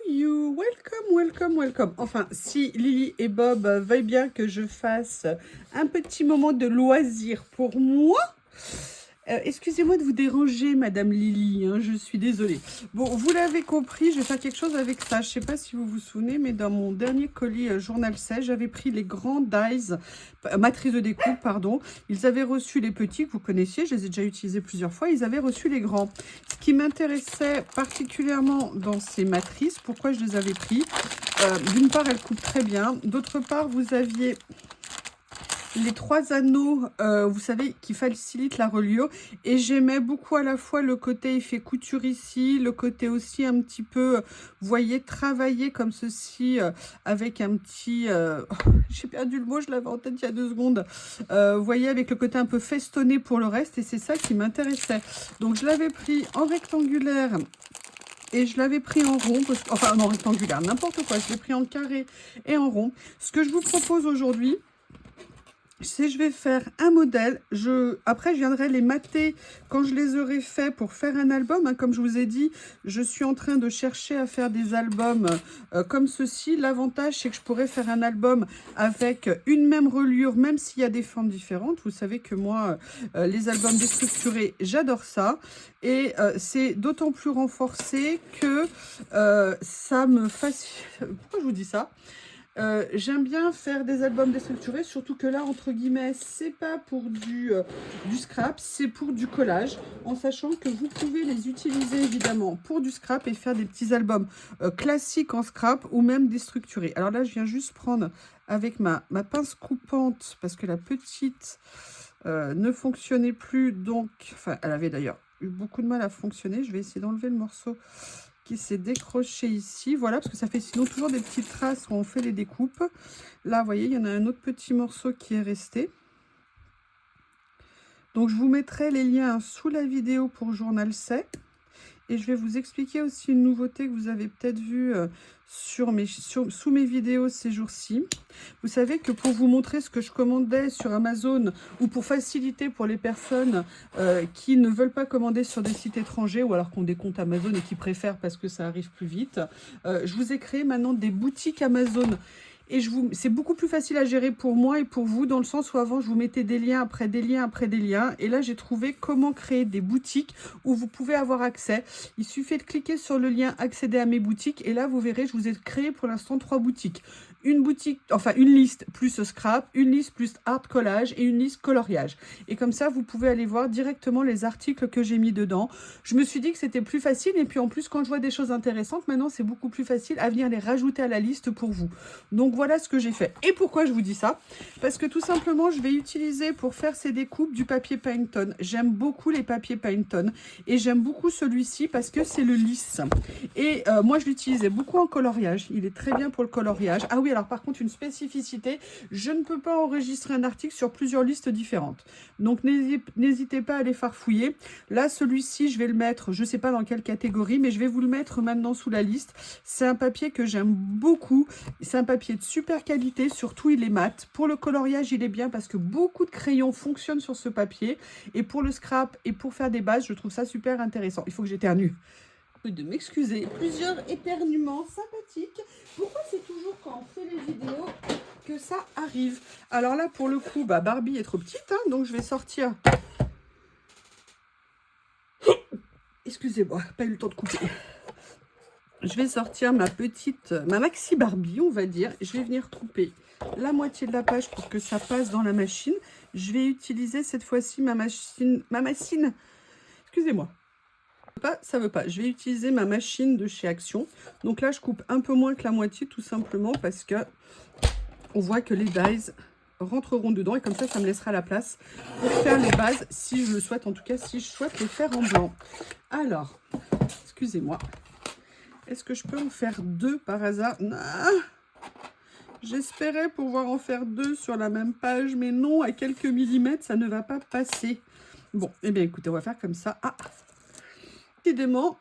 you, welcome, welcome, welcome. Enfin, si Lily et Bob veuillent bien que je fasse un petit moment de loisir pour moi. Excusez-moi de vous déranger, Madame Lily, hein, je suis désolée. Bon, vous l'avez compris, je vais faire quelque chose avec ça. Je ne sais pas si vous vous souvenez, mais dans mon dernier colis Journal 16, j'avais pris les grands dies, matrices de découpe, pardon. Ils avaient reçu les petits que vous connaissiez, je les ai déjà utilisés plusieurs fois. Ils avaient reçu les grands. Ce qui m'intéressait particulièrement dans ces matrices, pourquoi je les avais pris, d'une part, elles coupent très bien. D'autre part, vous aviez les 3 anneaux, vous savez, qui facilitent la reliure. Et j'aimais beaucoup à la fois le côté effet couture ici, le côté aussi un petit peu, vous voyez, travailler comme ceci, avec un petit... j'ai perdu le mot, je l'avais en tête il y a 2 secondes. Vous voyez, avec le côté un peu festonné pour le reste. Et c'est ça qui m'intéressait. Donc, je l'avais pris en rectangulaire. Et je l'avais pris en rond, enfin en rectangulaire, n'importe quoi. Je l'ai pris en carré et en rond. Ce que je vous propose aujourd'hui, c'est je vais faire un modèle. Après, je viendrai les mater quand je les aurai faits pour faire un album. Hein. Comme je vous ai dit, je suis en train de chercher à faire des albums comme ceci. L'avantage, c'est que je pourrais faire un album avec une même reliure, même s'il y a des formes différentes. Vous savez que moi, les albums déstructurés, j'adore ça. Et c'est d'autant plus renforcé que ça me facilite... Pourquoi je vous dis ça ? J'aime bien faire des albums déstructurés, surtout que là, entre guillemets, c'est pas pour du scrap, c'est pour du collage, en sachant que vous pouvez les utiliser évidemment pour du scrap et faire des petits albums classiques en scrap ou même déstructurés. Alors là, je viens juste prendre avec ma pince coupante, parce que la petite ne fonctionnait plus, donc, enfin, elle avait d'ailleurs eu beaucoup de mal à fonctionner. Je vais essayer d'enlever le morceau qui s'est décroché ici, voilà, parce que ça fait sinon toujours des petites traces quand on fait les découpes. Là, vous voyez, il y en a un autre petit morceau qui est resté. Donc, je vous mettrai les liens sous la vidéo pour Journal 7. Et je vais vous expliquer aussi une nouveauté que vous avez peut-être vue sous mes vidéos ces jours-ci. Vous savez que pour vous montrer ce que je commandais sur Amazon ou pour faciliter pour les personnes qui ne veulent pas commander sur des sites étrangers ou alors qui ont des comptes Amazon et qui préfèrent parce que ça arrive plus vite, je vous ai créé maintenant des boutiques Amazon. Et c'est beaucoup plus facile à gérer pour moi et pour vous, dans le sens où avant, je vous mettais des liens après des liens après des liens. Et là, j'ai trouvé comment créer des boutiques où vous pouvez avoir accès. Il suffit de cliquer sur le lien « Accéder à mes boutiques » et là, vous verrez, je vous ai créé pour l'instant 3 boutiques. Une boutique, enfin une liste plus scrap, une liste plus art collage et une liste coloriage. Et comme ça, vous pouvez aller voir directement les articles que j'ai mis dedans. Je me suis dit que c'était plus facile et puis en plus, quand je vois des choses intéressantes, maintenant, c'est beaucoup plus facile à venir les rajouter à la liste pour vous. Donc voilà ce que j'ai fait. Et pourquoi je vous dis ça? Parce que tout simplement, je vais utiliser pour faire ces découpes du papier Pantone. J'aime beaucoup les papiers Pantone et j'aime beaucoup celui-ci parce que c'est le lisse. Et moi, je l'utilisais beaucoup en coloriage. Il est très bien pour le coloriage. Ah oui, alors par contre, une spécificité, je ne peux pas enregistrer un article sur plusieurs listes différentes. Donc n'hésitez pas à les farfouiller. Là, celui-ci, je vais le mettre, je ne sais pas dans quelle catégorie, mais je vais vous le mettre maintenant sous la liste. C'est un papier que j'aime beaucoup. C'est un papier de super qualité, surtout il est mat. Pour le coloriage, il est bien parce que beaucoup de crayons fonctionnent sur ce papier. Et pour le scrap et pour faire des bases, je trouve ça super intéressant. Il faut que j'éternue. De m'excuser. Plusieurs éternuements sympathiques. Pourquoi c'est toujours quand on fait les vidéos que ça arrive? Alors là, pour le coup, Barbie est trop petite, hein, donc je vais sortir... Excusez-moi, pas eu le temps de couper. Je vais sortir ma maxi Barbie, on va dire. Je vais venir couper la moitié de la page pour que ça passe dans la machine. Je vais utiliser cette fois-ci ma machine. Excusez-moi. Ça veut pas. Je vais utiliser ma machine de chez Action. Donc là, je coupe un peu moins que la moitié, tout simplement parce que on voit que les dies rentreront dedans et comme ça me laissera la place pour faire les bases, si je le souhaite, en tout cas, si je souhaite les faire en blanc. Alors, excusez-moi. Est-ce que je peux en faire 2 par hasard? J'espérais pouvoir en faire 2 sur la même page, mais non, à quelques millimètres, ça ne va pas passer. Bon, eh bien, écoutez, on va faire comme ça. Ah, décidément.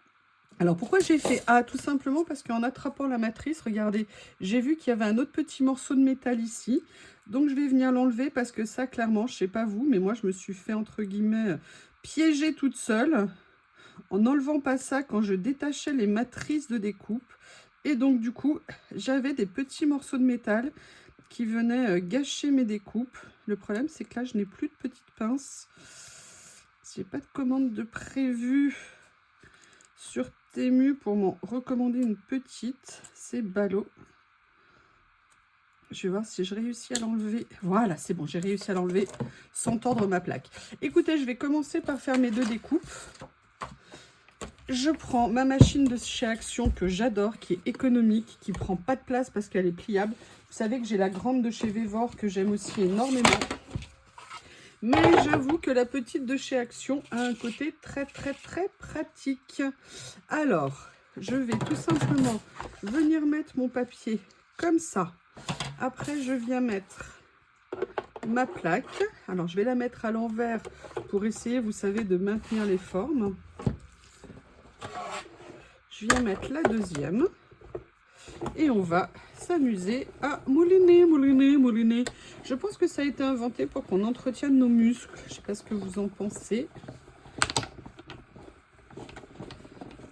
Alors, pourquoi j'ai fait A? Tout simplement parce qu'en attrapant la matrice, regardez, j'ai vu qu'il y avait un autre petit morceau de métal ici. Donc, je vais venir l'enlever parce que ça, clairement, je ne sais pas vous, mais moi, je me suis fait, entre guillemets, piéger toute seule en n'enlevant pas ça quand je détachais les matrices de découpe. Et donc du coup, j'avais des petits morceaux de métal qui venaient gâcher mes découpes. Le problème, c'est que là, je n'ai plus de petites pinces. J'ai pas de commande de prévu sur Temu pour m'en recommander une petite. C'est ballot. Je vais voir si je réussis à l'enlever. Voilà, c'est bon, j'ai réussi à l'enlever sans tordre ma plaque. Écoutez, je vais commencer par faire mes 2 découpes. Je prends ma machine de chez Action que j'adore, qui est économique, qui prend pas de place parce qu'elle est pliable. Vous savez que j'ai la grande de chez Vévor que j'aime aussi énormément. Mais j'avoue que la petite de chez Action a un côté très pratique. Alors, je vais tout simplement venir mettre mon papier comme ça. Après, je viens mettre ma plaque. Alors, je vais la mettre à l'envers pour essayer, vous savez, de maintenir les formes. Je viens mettre la deuxième. Et on va s'amuser à mouliner, mouliner, mouliner. Je pense que ça a été inventé pour qu'on entretienne nos muscles. Je ne sais pas ce que vous en pensez.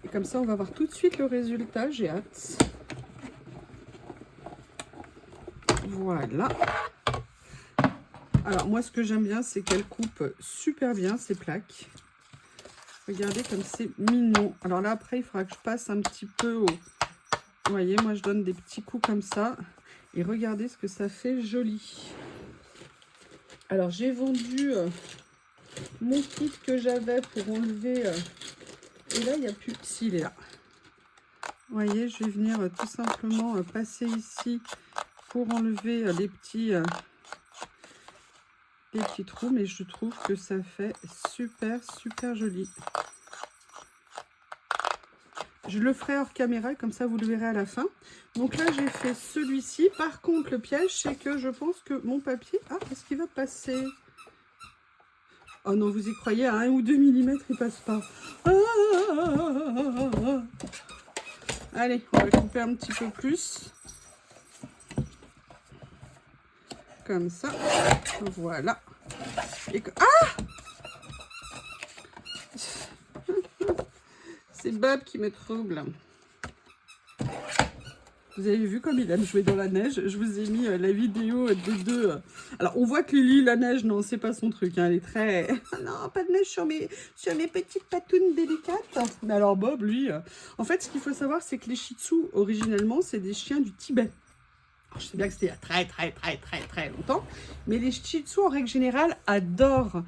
Et comme ça, on va voir tout de suite le résultat. J'ai hâte. Voilà. Alors, moi, ce que j'aime bien, c'est qu'elle coupe super bien ces plaques. Regardez comme c'est mignon. Alors là, après, il faudra que je passe un petit peu au... Vous voyez, moi, je donne des petits coups comme ça. Et regardez ce que ça fait joli. Alors, j'ai vendu mon kit que j'avais pour enlever... et là, il n'y a plus... Si, il est là. Vous voyez, je vais venir tout simplement passer ici pour enlever les petits trous. Mais je trouve que ça fait super joli. Je le ferai hors caméra, comme ça vous le verrez à la fin. Donc là, j'ai fait celui-ci. Par contre, le piège, c'est que je pense que mon papier... Ah, est-ce qu'il va passer? Oh non, vous y croyez, à 1 ou 2 mm, il passe pas. Allez, on va couper un petit peu plus. Comme ça. Voilà. Et que... Ah! C'est Bob qui me trouble. Vous avez vu comme il aime jouer dans la neige. Je vous ai mis la vidéo de deux. Alors, on voit que Lily, la neige, non, c'est pas son truc. Hein. Elle est très... non, pas de neige sur mes petites patounes délicates. Mais alors, Bob, lui... En fait, ce qu'il faut savoir, c'est que les Shih Tzu, originellement, c'est des chiens du Tibet. Je sais bien que c'était il y a très longtemps, mais les Shih Tzu en règle générale adorent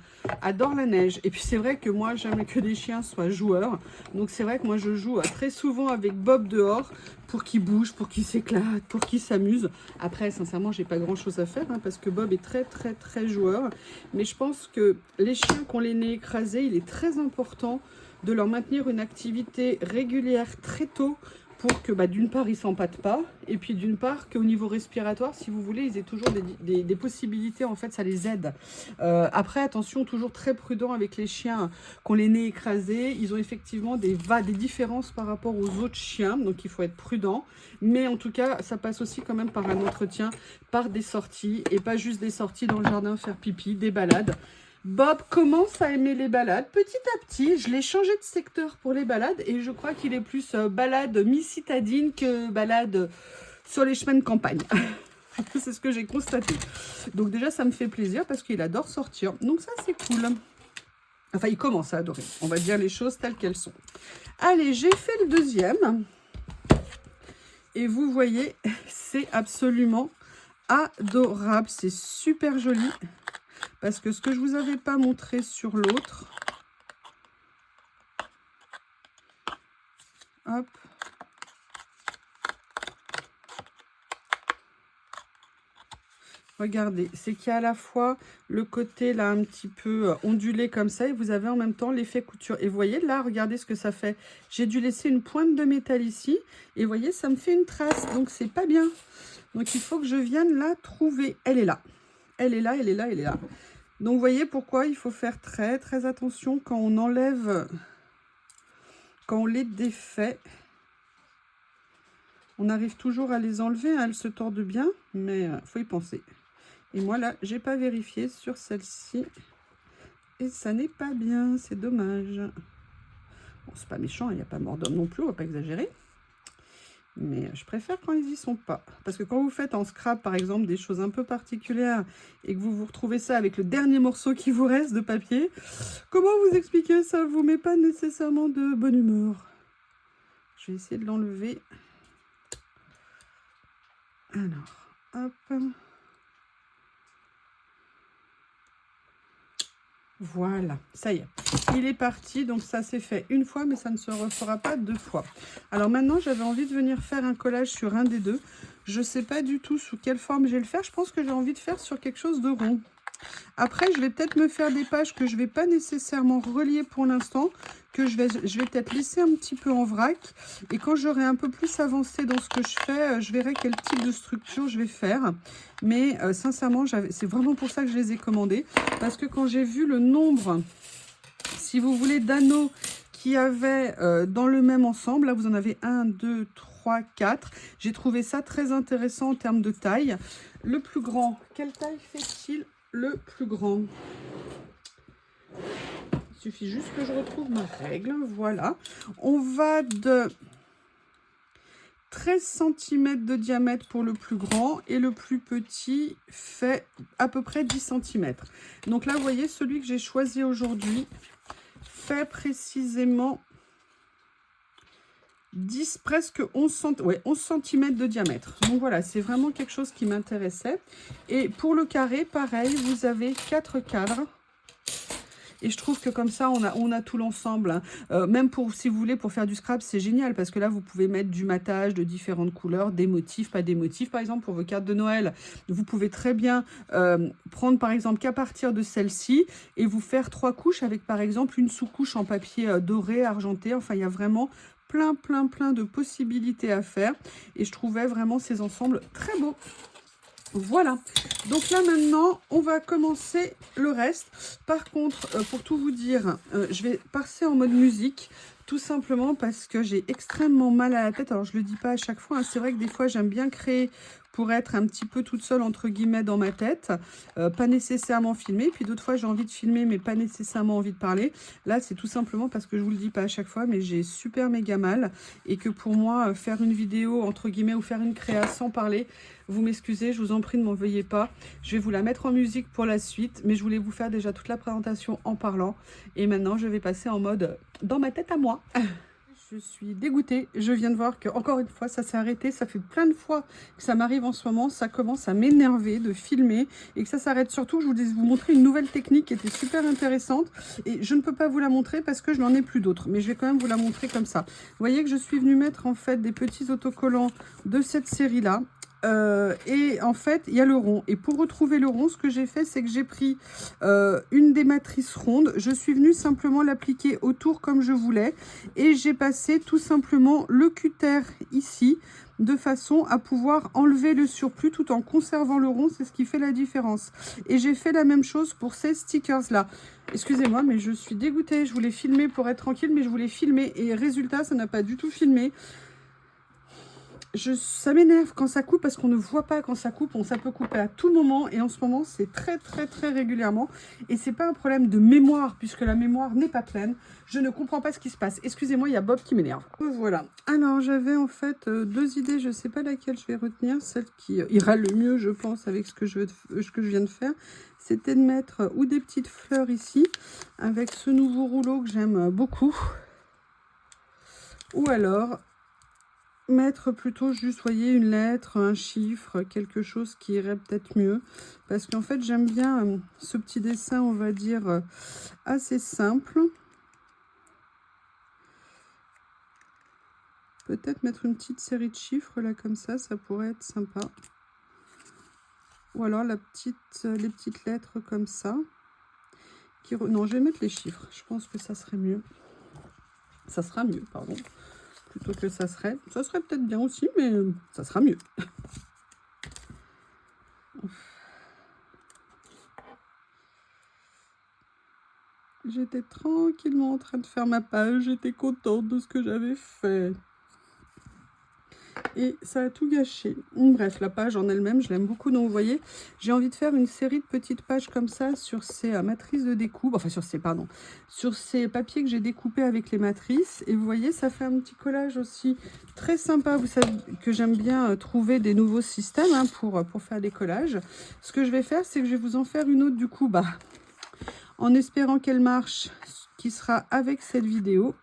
la neige. Et puis c'est vrai que moi j'aime que les chiens soient joueurs, donc c'est vrai que moi je joue très souvent avec Bob dehors pour qu'il bouge, pour qu'il s'éclate, pour qu'il s'amuse. Après sincèrement j'ai pas grand chose à faire parce que Bob est très joueur, mais je pense que les chiens qui ont les nez écrasés, il est très important de leur maintenir une activité régulière très tôt, pour que d'une part ils ne s'empâtent pas, et puis d'une part qu'au niveau respiratoire, si vous voulez, ils aient toujours des possibilités, en fait ça les aide. Après attention, toujours très prudent avec les chiens qui ont les nez écrasés, ils ont effectivement des différences par rapport aux autres chiens, donc il faut être prudent, mais en tout cas ça passe aussi quand même par un entretien, par des sorties, et pas juste des sorties dans le jardin faire pipi, des balades. Bob commence à aimer les balades petit à petit. Je l'ai changé de secteur pour les balades et je crois qu'il est plus balade mi-citadine que balade sur les chemins de campagne. C'est ce que j'ai constaté. Donc déjà, ça me fait plaisir parce qu'il adore sortir. Donc ça, c'est cool. Enfin, il commence à adorer. On va dire les choses telles qu'elles sont. Allez, j'ai fait le deuxième. Et vous voyez, c'est absolument adorable. C'est super joli. Parce que ce que je ne vous avais pas montré sur l'autre, hop, regardez, c'est qu'il y a à la fois le côté là un petit peu ondulé comme ça et vous avez en même temps l'effet couture. Et vous voyez là, regardez ce que ça fait. J'ai dû laisser une pointe de métal ici et vous voyez, ça me fait une trace, donc c'est pas bien. Donc il faut que je vienne la trouver. Elle est là, elle est là, elle est là, elle est là. Donc, vous voyez pourquoi il faut faire très attention quand on enlève, quand on les défait. On arrive toujours à les enlever, hein, elles se tordent bien, mais il faut y penser. Et moi, là, j'ai pas vérifié sur celle-ci. Et ça n'est pas bien, c'est dommage. Bon, c'est pas méchant, il n'y a pas mort d'homme non plus, on va pas exagérer. Mais je préfère quand ils y sont pas. Parce que quand vous faites en scrap, par exemple, des choses un peu particulières et que vous vous retrouvez ça avec le dernier morceau qui vous reste de papier, comment vous expliquer ça vous met pas nécessairement de bonne humeur. Je vais essayer de l'enlever. Alors, hop. Voilà, ça y est, il est parti. Donc ça c'est fait une fois, mais ça ne se refera pas deux fois. Alors maintenant, j'avais envie de venir faire un collage sur un des deux. Je ne sais pas du tout sous quelle forme je vais le faire. Je pense que j'ai envie de faire sur quelque chose de rond. Après, je vais peut-être me faire des pages que je ne vais pas nécessairement relier pour l'instant, que je vais peut-être laisser un petit peu en vrac. Et quand j'aurai un peu plus avancé dans ce que je fais, je verrai quel type de structure je vais faire. Mais sincèrement, c'est vraiment pour ça que je les ai commandés. Parce que quand j'ai vu le nombre, si vous voulez, d'anneaux qu'il y avait dans le même ensemble, là vous en avez 1, 2, 3, 4. J'ai trouvé ça très intéressant en termes de taille. Le plus grand, quelle taille fait-il le plus grand? Il suffit juste que je retrouve ma règle. Voilà. On va de 13 cm de diamètre pour le plus grand et le plus petit fait à peu près 10 cm. Donc là, vous voyez, celui que j'ai choisi aujourd'hui fait précisément 10, presque 11 cm de diamètre. Donc voilà, c'est vraiment quelque chose qui m'intéressait. Et pour le carré, pareil, vous avez 4 cadres. Et je trouve que comme ça, on a tout l'ensemble. Hein. Même pour, si vous voulez, pour faire du scrap, c'est génial. Parce que là, vous pouvez mettre du matage de différentes couleurs, des motifs, pas des motifs. Par exemple, pour vos cartes de Noël, vous pouvez très bien prendre, par exemple, qu'à partir de celle-ci et vous faire 3 couches avec, par exemple, une sous-couche en papier doré, argenté. Enfin, il y a vraiment plein de possibilités à faire. Et je trouvais vraiment ces ensembles très beaux. Voilà, donc là maintenant, on va commencer le reste. Par contre, pour tout vous dire, je vais passer en mode musique, tout simplement parce que j'ai extrêmement mal à la tête. Alors, je ne le dis pas à chaque fois, hein. C'est vrai que des fois, j'aime bien créer pour être un petit peu toute seule, entre guillemets, dans ma tête. Pas nécessairement filmer. Puis d'autres fois, j'ai envie de filmer, mais pas nécessairement envie de parler. Là, c'est tout simplement parce que je ne vous le dis pas à chaque fois, mais j'ai super méga mal. Et que pour moi, faire une vidéo, entre guillemets, ou faire une créa sans parler, vous m'excusez, je vous en prie, ne m'en veuillez pas. Je vais vous la mettre en musique pour la suite, mais je voulais vous faire déjà toute la présentation en parlant. Et maintenant, je vais passer en mode dans ma tête à moi. Je suis dégoûtée. Je viens de voir que encore une fois, ça s'est arrêté. Ça fait plein de fois que ça m'arrive en ce moment. Ça commence à m'énerver de filmer et que ça s'arrête. Surtout, je voulais vous montrer une nouvelle technique qui était super intéressante. Et je ne peux pas vous la montrer parce que je n'en ai plus d'autres. Mais je vais quand même vous la montrer comme ça. Vous voyez que je suis venue mettre en fait des petits autocollants de cette série-là. Et en fait, il y a le rond. Et pour retrouver le rond, ce que j'ai fait, c'est que j'ai pris une des matrices rondes. Je suis venue simplement l'appliquer autour comme je voulais. Et j'ai passé tout simplement le cutter ici, de façon à pouvoir enlever le surplus tout en conservant le rond. C'est ce qui fait la différence. Et j'ai fait la même chose pour ces stickers-là. Excusez-moi, mais je suis dégoûtée. Je voulais filmer pour être tranquille, mais je voulais filmer. Et résultat, ça n'a pas du tout filmé. Ça m'énerve quand ça coupe parce qu'on ne voit pas quand ça coupe. Ça peut couper à tout moment et en ce moment c'est très régulièrement et c'est pas un problème de mémoire puisque la mémoire n'est pas pleine. Je ne comprends pas ce qui se passe. Excusez-moi, il y a Bob qui m'énerve. Voilà. Alors j'avais en fait deux idées. Je sais pas laquelle je vais retenir. Celle qui ira le mieux, je pense, avec ce que je viens de faire. C'était de mettre ou des petites fleurs ici avec ce nouveau rouleau que j'aime beaucoup. Ou alors mettre plutôt juste, voyez, une lettre, un chiffre, quelque chose qui irait peut-être mieux. Parce qu'en fait, j'aime bien ce petit dessin, on va dire, assez simple. Peut-être mettre une petite série de chiffres, là, comme ça pourrait être sympa. Ou alors les petites lettres comme ça. Non, je vais mettre les chiffres. Je pense que ça serait mieux. Ça sera mieux, pardon. Plutôt que ça serait. Ça serait peut-être bien aussi, mais ça sera mieux. J'étais tranquillement en train de faire ma page. J'étais contente de ce que j'avais fait. et ça a tout gâché. Bref, la page en elle-même, je l'aime beaucoup. Donc, vous voyez, j'ai envie de faire une série de petites pages comme ça sur ces matrices de découpe. Enfin, sur ces papiers que j'ai découpés avec les matrices. Et vous voyez, ça fait un petit collage aussi très sympa. Vous savez que j'aime bien trouver des nouveaux systèmes hein, pour faire des collages. Ce que je vais faire, c'est que je vais vous en faire une autre du coup, en espérant qu'elle marche, qui sera avec cette vidéo.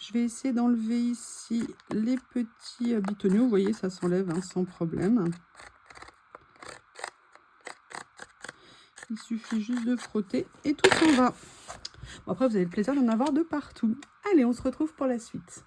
Je vais essayer d'enlever ici les petits bitoniaux. Vous voyez, ça s'enlève hein, sans problème. Il suffit juste de frotter et tout s'en va. Bon, après, vous avez le plaisir d'en avoir de partout. Allez, on se retrouve pour la suite.